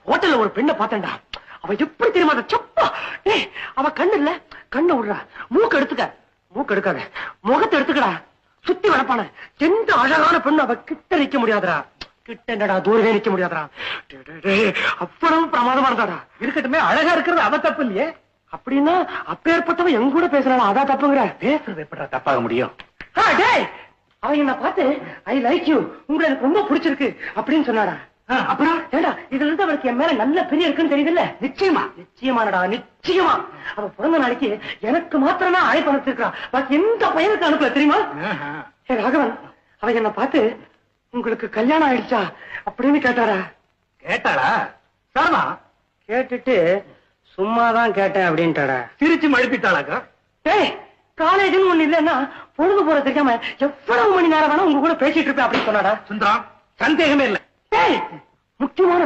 ஹோட்டல்ல ஒரு பெண்ணை பார்த்தேன்டா. அவ எப்படி தெரியுமா சப்பா. அவ கண்ணு இல்ல, கண்ணை விடுறா. மூக்கு எடுத்துக்க, மூக்கு எடுக்காத, முகத்தை எடுத்துக்கடா. சுத்தி வளப்பான எந்த அழகான பெண்ணு அவ கிட்ட நிக்க முடியாதுடா. கிட்ட என்னடா தூரவே நிக்க முடியாதுடா. அவ்வளவு பிரமாதமா இருந்தாடா. இருக்கட்டுமே, அழகா இருக்கிறது அவ தப்பு இல்லையே. அப்படின்னா அப்பேற்பட்டவன் என் கூட பேசுறாளா, அதான் தப்புங்கிற? பேசுறது எப்படா தப்பாக முடியும்? அவன் என்ன பார்த்து ஐ லைக் யூ, உங்களை எனக்கு ரொம்ப பிடிச்சிருக்கு அப்படின்னு சொன்னாடா. அப்புறம் ஏடா இதுல இருந்து அவளுக்கு என் மேல நல்ல பெரிய இருக்குன்னு தெரியுதுல்ல? நிச்சயமா, நிச்சயமானடா, நிச்சயமா. அவ பிறந்த நாளைக்கு எனக்கு மாத்திரமா அழைப்பு அனுப்பிச்சிருக்கா. பாக்கி எந்த பையனுக்கு அனுப்பல தெரியுமா? ராகவன் அவ என்ன பார்த்து உங்களுக்கு கல்யாணம் ஆயிடுச்சா அப்படின்னு கேட்டாரா? கேட்டாளா? சாமா கேட்டுட்டு சும்மாதான் கேட்டேன் அப்படின்ட்டாடா. சிரிச்சு மழுப்பிட்டாளாக்கா? காலேஜ்னு ஒண்ணு இல்லன்னா பொழுது போற தெரியாம எவ்வளவு மணி நேரம் வேணா உங்க கூட பேசிட்டு இருப்பேன் அப்படின்னு சொன்னாடா. சுந்தரம், சந்தேகமே இல்லை. முக்கியமான